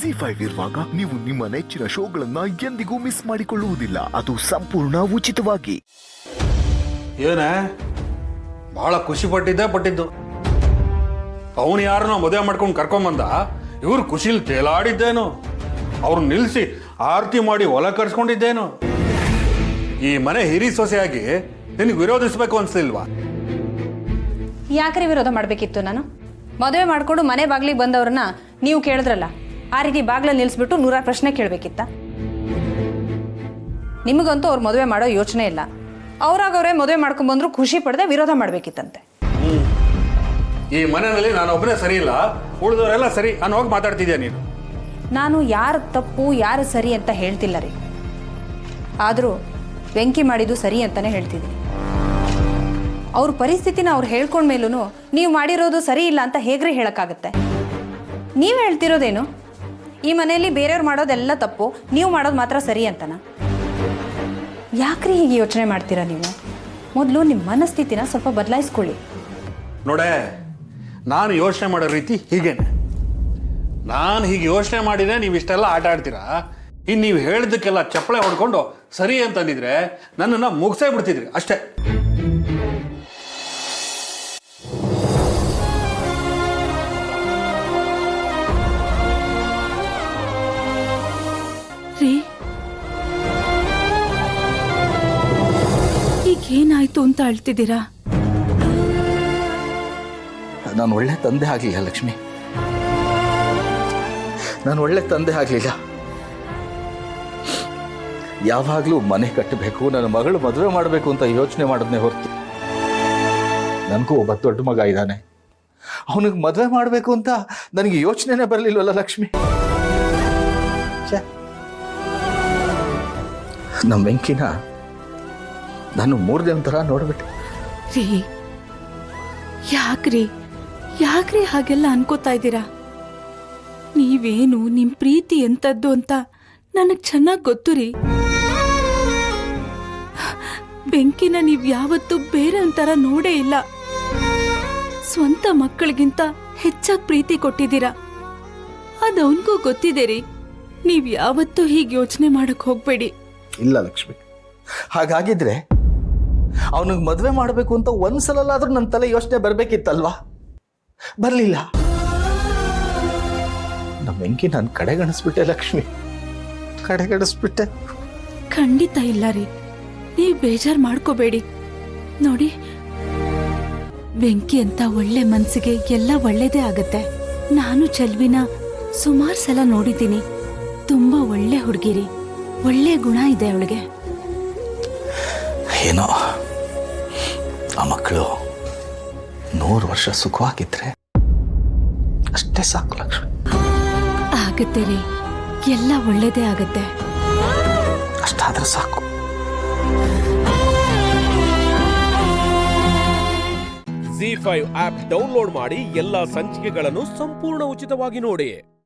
ZEE5 ಇರುವಾಗ ನೀವು ನಿಮ್ಮ ನೆಚ್ಚಿನ ಶೋಗಳನ್ನ ಎಂದಿಗೂ ಮಿಸ್ ಮಾಡಿಕೊಳ್ಳುವುದಿಲ್ಲ. ಅದು ಸಂಪೂರ್ಣ ಉಚಿತವಾಗಿ. ಏನೇ ಬಹಳ ಖುಷಿ ಪಟ್ಟಿದ್ದು ಅವನು ಯಾರನ್ನೋ ಮದುವೆ ಮಾಡ್ಕೊಂಡು ಕರ್ಕೊಂಬಂದ, ಇವ್ರು ಖುಷಿಲಿ ತೇಲಾಡಿದ್ದೇನು, ಅವ್ರನ್ನ ನಿಲ್ಲಿಸಿ ಆರತಿ ಮಾಡಿ ಹೊಲ ಕರ್ಸ್ಕೊಂಡಿದ್ದೇನು. ಈ ಮನೆ ಹಿರಿ ಸೊಸೆಯಾಗಿ ನಿನಗೆ ವಿರೋಧಿಸ್ಬೇಕು ಅನ್ಸಲಿಲ್ವಾ? ಯಾಕ್ರಿ ವಿರೋಧ ಮಾಡಬೇಕಿತ್ತು? ನಾನು ಮದುವೆ ಮಾಡಿಕೊಂಡು ಮನೆ ಬಾಗ್ಲಿಗೆ ಬಂದವ್ರನ್ನ ನೀವು ಕೇಳಿದ್ರಲ್ಲ, ಆ ರೀತಿ ಬಾಗ್ಲಲ್ಲಿ ನಿಲ್ಲಿಸ್ಬಿಟ್ಟು 100 ಪ್ರಶ್ನೆ ಕೇಳಬೇಕಿತ್ತ? ನಿಮಗಂತೂ ಅವ್ರು ಮದುವೆ ಮಾಡೋ ಯೋಚನೆ ಇಲ್ಲ. ಅವ್ರಾಗವ್ರೆ ಮದುವೆ ಮಾಡ್ಕೊಂಡ್ಬಂದ್ರು ಖುಷಿ ಪಡದೆ ವಿರೋಧ ಮಾಡಬೇಕಿತ್ತಂತೆ. ಈ ಮನೆಯಲ್ಲಿ ನಾನು ಒಬ್ಬನೇ ಸರಿ ಇಲ್ಲ, ಉಳಿದವರೆಲ್ಲ ಸರಿ ನಾನು ಹೋಗಿ ಮಾತಾಡ್ತಿದ್ಯಾ ನೀನು? ನಾನು ಯಾರು ತಪ್ಪು ಯಾರು ಸರಿ ಅಂತ ಹೇಳ್ತಿಲ್ಲ ರೀ, ಆದರೂ ಬೆಂಕಿ ಮಾಡಿದ್ದು ಸರಿ ಅಂತಾನೆ ಹೇಳ್ತಿದ್ದೀನಿ. ಅವ್ರ ಪರಿಸ್ಥಿತಿನ ಅವ್ರು ಹೇಳ್ಕೊಂಡ್ಮೇಲೂ ನೀವು ಮಾಡಿರೋದು ಸರಿ ಇಲ್ಲ ಅಂತ ಹೇಗ್ರಿ ಹೇಳೋಕ್ಕಾಗತ್ತೆ? ನೀವು ಹೇಳ್ತಿರೋದೇನು ಈ ಮನೆಯಲ್ಲಿ ಬೇರೆಯವ್ರು ಮಾಡೋದೆಲ್ಲ ತಪ್ಪು, ನೀವು ಮಾಡೋದು ಮಾತ್ರ ಸರಿ ಅಂತನಾ? ಯಾಕ್ರಿ ಹೀಗೆ ಯೋಚನೆ ಮಾಡ್ತೀರಾ ನೀವು? ಮೊದಲು ನಿಮ್ಮ ಮನಸ್ಥಿತಿನ ಸ್ವಲ್ಪ ಬದಲಾಯಿಸ್ಕೊಳ್ಳಿ. ನೋಡೇ, ನಾನು ಯೋಚನೆ ಮಾಡೋ ರೀತಿ ಹೀಗೇನೆ. ನಾನು ಹೀಗೆ ಯೋಚನೆ ಮಾಡಿದ್ರೆ ನೀವು ಇಷ್ಟೆಲ್ಲ ಆಟ ಆಡ್ತೀರಾ. ಇನ್ನು ನೀವು ಹೇಳಿದ್ದಕ್ಕೆಲ್ಲ ಚಪ್ಪಳೆ ಹೊಡ್ಕೊಂಡು ಸರಿ ಅಂತಂದಿದ್ರೆ ನನ್ನನ್ನು ಮುಗಿಸೇ ಬಿಡ್ತಿದ್ರಿ ಅಷ್ಟೇ. ಈಗೇನಾಯ್ತು ಅಂತ ಅಳ್ತಿದ್ದೀರಾ? ನಾನು ಒಳ್ಳೆ ತಂದೆ ಆಗಲಿಲ್ಲ ಲಕ್ಷ್ಮಿ, ನಾನು ಒಳ್ಳೆ ತಂದೆ ಆಗಲಿಲ್ಲ. ಯಾವಾಗಲೂ ಮನೆ ಕಟ್ಟಬೇಕು, ನನ್ನ ಮಗಳು ಮದುವೆ ಮಾಡಬೇಕು ಅಂತ ಯೋಚನೆ ಮಾಡೋದನ್ನೇ ಹೊರತು, ನನಗೂ ಒಬ್ಬ ದೊಡ್ಡ ಮಗ ಇದ್ದಾನೆ, ಅವನಿಗೆ ಮದುವೆ ಮಾಡಬೇಕು ಅಂತ ನನಗೆ ಯೋಚನೆನೇ ಬರಲಿಲ್ವಲ್ಲ ಲಕ್ಷ್ಮಿ. ನಮ್ಮ ವೆಂಕಿನ ನಾನು 3 ದಿನ ಥರ ನೋಡ್ಬಿಟ್ಟೆ. ರೀ, ಯಾಕ್ರಿ ಹಾಗೆಲ್ಲ ಅನ್ಕೋತಾ ಇದ್ದೀರಾ? ನೀವೇನು ನಿಮ್ ಪ್ರೀತಿ ಎಂತದ್ದು ಅಂತ ನನಗ್ ಚೆನ್ನಾಗಿ ಗೊತ್ತು ರೀ. ಬೆಂಕಿನ ನೀವ್ ಯಾವತ್ತೂ ಬೇರೆ ಒಂಥರ ನೋಡೇ ಇಲ್ಲ. ಸ್ವಂತ ಮಕ್ಕಳಿಗಿಂತ ಹೆಚ್ಚಾಗಿ ಪ್ರೀತಿ ಕೊಟ್ಟಿದ್ದೀರಾ, ಅದವನ್ಗೂ ಗೊತ್ತಿದೆ ರೀ. ನೀವ್ ಯಾವತ್ತೂ ಹೀಗೆ ಯೋಚನೆ ಮಾಡಕ್ ಹೋಗ್ಬೇಡಿ. ಇಲ್ಲ ಲಕ್ಷ್ಮಿ, ಹಾಗಾಗಿದ್ರೆ ಅವನಿಗೆ ಮದುವೆ ಮಾಡಬೇಕು ಅಂತ ಒಂದ್ಸಲಲ್ಲಾದ್ರೂ ನನ್ನ ತಲೆ ಯೋಚನೆ ಬರ್ಬೇಕಿತ್ತಲ್ವಾ? ಬರ್ಲಿಲ್ಲ. ನಮ್ಮ ವೆಂಕಿ ನಾನು ಕಡೆಗಣಿಸ್ಬಿಟ್ಟೆ ಲಕ್ಷ್ಮಿ, ಕಡೆಗಣಿಸ್ಬಿಟ್ಟೆ. ಖಂಡಿತ ಇಲ್ಲ ರೀ, ನೀವು ಬೇಜಾರು ಮಾಡ್ಕೋಬೇಡಿ. ನೋಡಿ, ಬೆಂಕಿ ಅಂತ ಒಳ್ಳೆ ಮನ್ಸಿಗೆ ಎಲ್ಲ ಒಳ್ಳೇದೇ ಆಗತ್ತೆ. ನಾನು ಚೆಲ್ವಿನ ಸುಮಾರು ಸಲ ನೋಡಿದ್ದೀನಿ. ತುಂಬಾ ಒಳ್ಳೆ ಹುಡುಗಿರಿ, ಒಳ್ಳೆ ಗುಣ ಇದೆ ಅವಳಿಗೆ. ಏನೋ ಆ ಮಕ್ಕಳು 100 ವರ್ಷ ಸುಖವಾಗಿದ್ರೆ ಅಷ್ಟೇ ಸಾಕು ಲಕ್ಷ್ಮಿ. ಆಗತ್ತೆ ರೀ, ಎಲ್ಲ ಒಳ್ಳೇದೇ ಆಗತ್ತೆ. ಅಷ್ಟಾದ್ರೆ ಸಾಕು. ZEE5 ಆಪ್ ಡೌನ್ಲೋಡ್ ಮಾಡಿ ಎಲ್ಲಾ ಸಂಚಿಕೆಗಳನ್ನು ಸಂಪೂರ್ಣ ಉಚಿತವಾಗಿ ನೋಡಿ.